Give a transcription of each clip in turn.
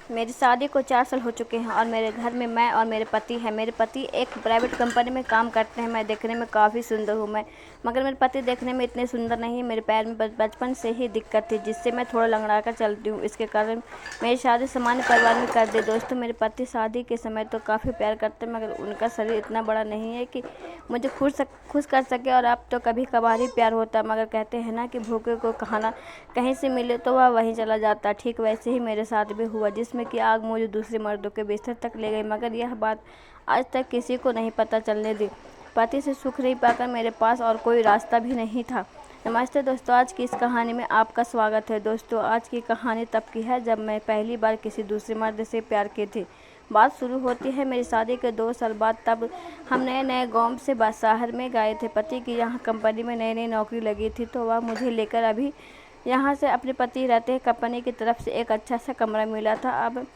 मेरी शादी को 4 साल हो चुके हैं और मेरे घर में मैं और मेरे पति हैं। मेरे पति एक प्राइवेट कंपनी में काम करते हैं। मैं देखने में काफ़ी सुंदर हूँ मगर मेरे पति देखने में इतने सुंदर नहीं हैं। मेरे पैर में बचपन से ही दिक्कत थी, जिससे मैं थोड़ा लंगड़ा कर चलती हूँ। इसके कारण मेरी शादी सामान्य परिवार में कर दी। दोस्तों, मेरे पति शादी के समय तो काफ़ी प्यार करते हैं, मगर उनका शरीर इतना बड़ा नहीं है कि मुझे खुश कर सके। और अब तो कभी कभार ही प्यार होता है, मगर कहते हैं ना कि भूखे को खाना कहीं से मिले तो वह वहीं चला जाता है। ठीक वैसे ही मेरे साथ भी हुआ, जिसमें कि आग मुझे दूसरे मर्दों के बिस्तर तक ले गई, मगर यह बात आज तक किसी को नहीं पता चलने दी। पति से सुख नहीं पाकर मेरे पास और कोई रास्ता भी नहीं था। नमस्ते दोस्तों, आज की इस कहानी में आपका स्वागत है। दोस्तों, आज की कहानी तब की है जब मैं पहली बार किसी दूसरे मर्द से प्यार की थी। बात शुरू होती है मेरी शादी के 2 साल बाद। तब हम नए नए गांव से शहर में गए थे। पति की यहाँ कंपनी में नई नई नौकरी लगी थी, तो वह मुझे लेकर अभी यहाँ से अपने पति रहते हैं कंपनी की तरफ से एक अच्छा सा कमरा मिला था। अब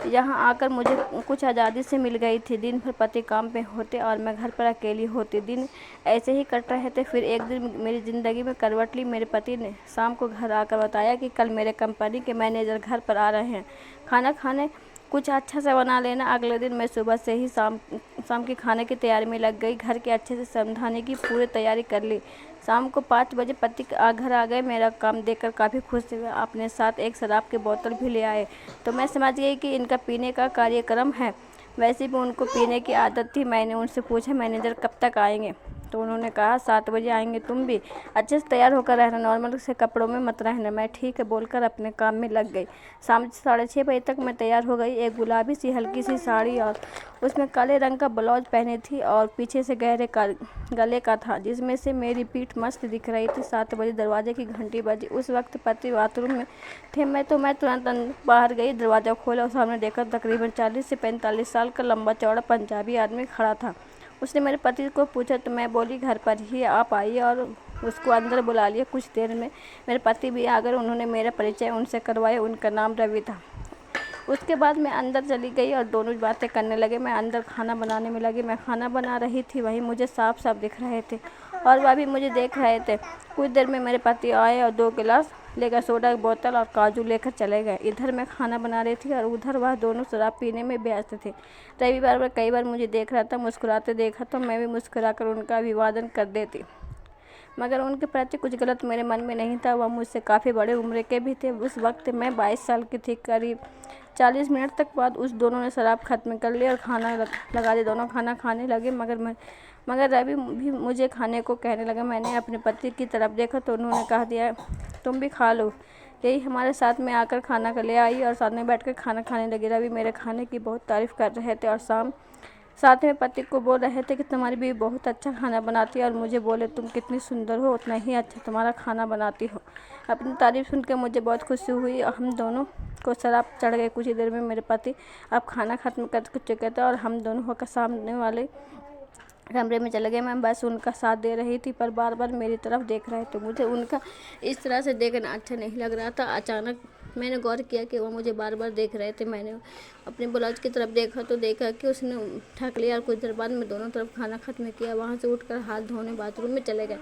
यहाँ आकर मुझे कुछ आज़ादी से मिल गई थी। दिन भर पति काम पे होते और मैं घर पर अकेली होती। दिन ऐसे ही कट रहे थे। फिर एक दिन मेरी ज़िंदगी में करवट ली। मेरे पति ने शाम को घर आकर बताया कि कल मेरे कंपनी के मैनेजर घर पर आ रहे हैं, खाना खाने कुछ अच्छा सा बना लेना। अगले दिन मैं सुबह से ही शाम के खाने की तैयारी में लग गई। घर के अच्छे से समझाने की पूरी तैयारी कर ली। शाम को 5 बजे पति घर आ गए। मेरा काम देखकर काफ़ी खुश हुए। अपने साथ एक शराब की बोतल भी ले आए, तो मैं समझ गई कि इनका पीने का कार्यक्रम है। वैसे भी उनको पीने की आदत थी। मैंने उनसे पूछा, मैनेजर कब तक आएंगे? तो उन्होंने कहा 7 बजे आएंगे। तुम भी अच्छे से तैयार होकर रहना, नॉर्मल से कपड़ों में मत रहना। मैं ठीक है बोलकर अपने काम में लग गई। शाम 6:30 बजे तक मैं तैयार हो गई। एक गुलाबी सी हल्की सी साड़ी और उसमें काले रंग का ब्लाउज पहनी थी और पीछे से गहरे गले का था, जिसमें से मेरी पीठ मस्त दिख रही थी। 7 बजे दरवाजे की घंटी बजी। उस वक्त पति बाथरूम में थे। मैं तुरंत बाहर गई, दरवाज़ा खोला और सामने देखा तकरीबन 40 से 45 साल का लंबा चौड़ा पंजाबी आदमी खड़ा था। उसने मेरे पति को पूछा, तो मैं बोली घर पर ही, आप आइए, और उसको अंदर बुला लिया। कुछ देर में मेरे पति भी आ गए। उन्होंने मेरा परिचय उनसे करवाया। उनका नाम रवि था। उसके बाद मैं अंदर चली गई और दोनों बातें करने लगे। मैं अंदर खाना बनाने में लगी। मैं खाना बना रही थी, वही मुझे साफ साफ दिख रहे थे और वह भी मुझे देख रहे थे। कुछ देर में मेरे पति आए और 2 गिलास लेकर सोडा की बोतल और काजू लेकर चले गए। इधर मैं खाना बना रही थी और उधर वह दोनों शराब पीने में व्यस्त थे। रविवार में कई बार मुझे देख रहा था। मुस्कुराते देखा तो मैं भी मुस्कुराकर उनका अभिवादन कर देती, मगर उनके प्रति कुछ गलत मेरे मन में नहीं था। वह मुझसे काफ़ी बड़े उम्र के भी थे। उस वक्त मैं 22 साल की थी। करीब 40 मिनट तक बाद उस दोनों ने शराब खत्म कर ली और खाना लगा दिया। दोनों खाना खाने लगे, मगर रवि भी मुझे खाने को कहने लगा। मैंने अपने पति की तरफ देखा तो उन्होंने कहा दिया, तुम भी खा लो। यही हमारे साथ में आकर खाना ले आई और साथ में बैठकर खाना खाने लगी। रवि मेरे खाने की बहुत तारीफ़ कर रहे थे और साथ में पति को बोल रहे थे कि तुम्हारी बीवी बहुत अच्छा खाना बनाती है, और मुझे बोले तुम कितनी सुंदर हो, उतना ही अच्छा तुम्हारा खाना बनाती हो। अपनी तारीफ़ सुनकर मुझे बहुत खुशी हुई और हम दोनों को शराब चढ़ गई। कुछ ही देर में मेरे पति अब खाना खत्म कर चुके थे और हम दोनों होकर सामने वाले कमरे में चले गए। मैं बस उनका साथ दे रही थी, पर बार बार मेरी तरफ देख रहे थे। मुझे उनका इस तरह से देखना अच्छा नहीं लग रहा था। अचानक मैंने गौर किया कि वो मुझे बार बार देख रहे थे। मैंने अपने ब्लाउज की तरफ देखा तो देखा कि उसने ढक लिया और कुछ देर बाद में दोनों तरफ खाना खत्म किया। वहाँ से उठकर हाथ धोने बाथरूम में चले गए।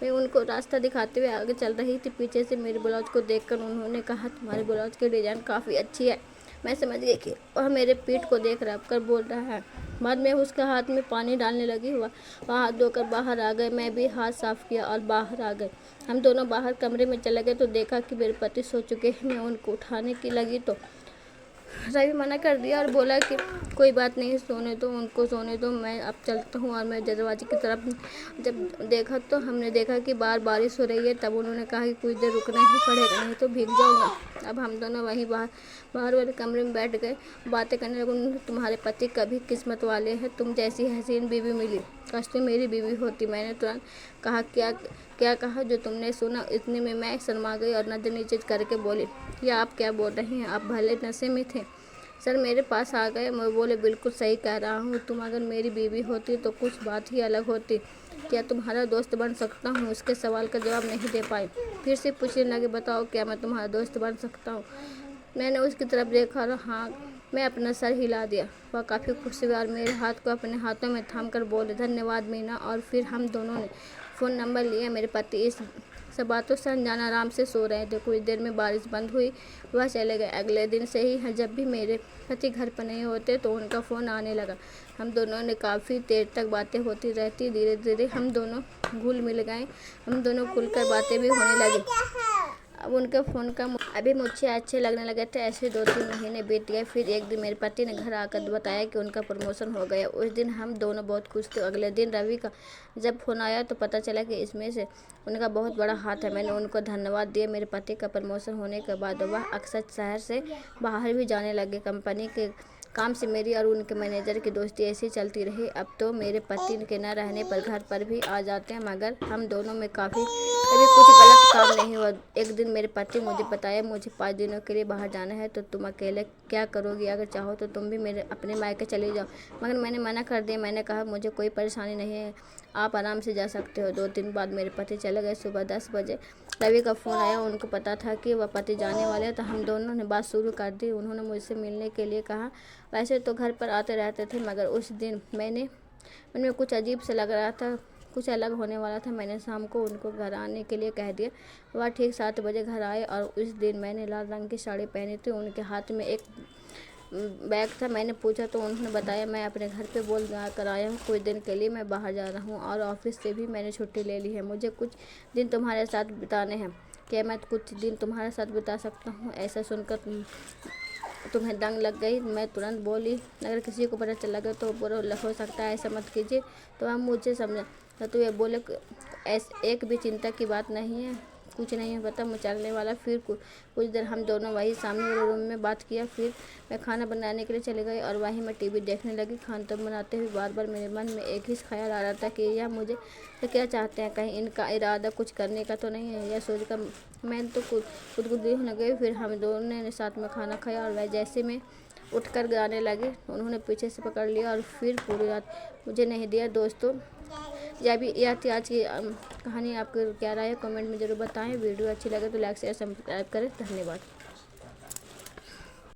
मैं उनको रास्ता दिखाते हुए आगे चल रही थी। पीछे से मेरे ब्लाउज को देखकर उन्होंने कहा, तुम्हारे ब्लाउज की डिज़ाइन काफ़ी अच्छी है। मैं समझ गई कि वह मेरे पीठ को देख कर बोल रहा है। बाद में उसके हाथ में पानी डालने लगी हुआ वह हाथ धोकर बाहर आ गए। मैं भी हाथ साफ किया और बाहर आ गए। हम दोनों बाहर कमरे में चले गए तो देखा कि मेरे पति सो चुके हैं। मैं उनको उठाने की लगी तो रवि मना कर दिया और बोला कि कोई बात नहीं, सोने दो, उनको सोने दो, मैं अब चलता हूँ। और मैं दरवाजे की तरफ जब देखा तो हमने देखा कि बाहर बारिश हो रही है। तब उन्होंने कहा कि कुछ देर रुकना ही पड़ेगा, नहीं तो भीग जाऊँगा। अब हम दोनों वहीं बाहर वाले कमरे में बैठ गए, बातें करने लगे। तुम्हारे पति कभी किस्मत वाले हैं, तुम जैसी हसीन बीवी मिली, काश तुम मेरी बीवी होती। मैंने तुरंत कहा, क्या कहा जो तुमने सुना? इतने में मैं शर्मा गई और नजर नीचे करके बोली, या आप क्या बोल रही हैं? आप भले नशे में थे। सर मेरे पास आ गए। मैं बोले, बिल्कुल सही कह रहा हूँ, तुम अगर मेरी बीवी होती तो कुछ बात ही अलग होती। क्या तुम्हारा दोस्त बन सकता हूँ? उसके सवाल का जवाब नहीं दे पाई। फिर से पूछने लगे, बताओ क्या मैं तुम्हारा दोस्त बन सकता हूँ? मैंने उसकी तरफ देखा और हाँ, मैं अपना सर हिला दिया। वह काफ़ी खुश हुआ और मेरे हाथ को अपने हाथों में थाम कर बोले, धन्यवाद मीना। और फिर हम दोनों ने फ़ोन नंबर लिया। मेरे पति इस सब बातों से अनजान आराम से सो रहे थे। कुछ देर में बारिश बंद हुई, वह चले गए। अगले दिन से ही जब भी मेरे पति घर पर नहीं होते तो उनका फ़ोन आने लगा। हम दोनों ने काफ़ी देर तक बातें होती रहती। धीरे धीरे हम दोनों घुल मिल गए। हम दोनों खुलकर बातें भी होने लगी। अब उनके फ़ोन का अभी मुझे अच्छे लगने लगे थे। ऐसे 2-3 महीने बीत गए। फिर एक दिन मेरे पति ने घर आकर बताया कि उनका प्रमोशन हो गया। उस दिन हम दोनों बहुत खुश थे। अगले दिन रवि का जब फ़ोन आया तो पता चला कि इसमें से उनका बहुत बड़ा हाथ है। मैंने उनको धन्यवाद दिया। मेरे पति का प्रमोशन होने के बाद वह अक्सर शहर से बाहर भी जाने लगे। कंपनी के काम से मेरी और उनके मैनेजर की दोस्ती ऐसी चलती रही। अब तो मेरे पति के न रहने पर घर पर भी आ जाते हैं, मगर हम दोनों में कभी कुछ गलत काम नहीं हुआ। एक दिन मेरे पति मुझे बताया, मुझे 5 दिनों के लिए बाहर जाना है तो तुम अकेले क्या करोगी? अगर चाहो तो तुम भी मेरे अपने मायके चले जाओ। मगर मैंने मना कर दिया। मैंने कहा मुझे कोई परेशानी नहीं है, आप आराम से जा सकते हो। 2 दिन बाद मेरे पति चले गए। सुबह 10 बजे रवि का फ़ोन आया। उनको पता था कि वह पति जाने वाले हैं, तो हम दोनों ने बात शुरू कर दी। उन्होंने मुझसे मिलने के लिए कहा। वैसे तो घर पर आते रहते थे, मगर उस दिन उनमें कुछ अजीब से लग रहा था, कुछ अलग होने वाला था। मैंने शाम को उनको घर आने के लिए कह दिया। वह ठीक 7 बजे घर आए और उस दिन मैंने लाल रंग की साड़ी पहनी थी। उनके हाथ में एक बैग था। मैंने पूछा तो उन्होंने बताया, मैं अपने घर पे बोल कर आया हूँ, कुछ दिन के लिए मैं बाहर जा रहा हूँ और ऑफिस से भी मैंने छुट्टी ले ली है। मुझे कुछ दिन तुम्हारे साथ बिताने हैं। क्या मैं कुछ दिन तुम्हारे साथ बिता सकता हूँ? ऐसा सुनकर तुम्हें दंग लग गई। मैं तुरंत बोली, अगर किसी को पता चला गया तो बुरा हो सकता है, ऐसा मत कीजिए। तो हम मुझे समझा तो ये बोले, एक भी चिंता की बात नहीं है, कुछ नहीं पता मचाने वाला। फिर कुछ देर हम दोनों वही सामने वाले रूम में बात किया। फिर मैं खाना बनाने के लिए चली गई और वहीं मैं टीवी देखने लगी। खाना तो बनाते हुए बार बार मेरे मन में एक ही ख्याल आ रहा था कि यह मुझे तो क्या चाहते हैं, कहीं इनका इरादा कुछ करने का तो नहीं है। यह सोचकर मैं तो खुदगुदी होने गई। फिर हम दोनों ने साथ में खाना खाया और वह जैसे मैं उठकर गाने लगे, उन्होंने पीछे से पकड़ लिया और फिर पूरी रात मुझे नहीं दिया। दोस्तों, यह थी आज की कहानी। आपको क्या राय है कमेंट में ज़रूर बताएं। वीडियो अच्छी लगे तो लाइक शेयर सब्सक्राइब करें। धन्यवाद।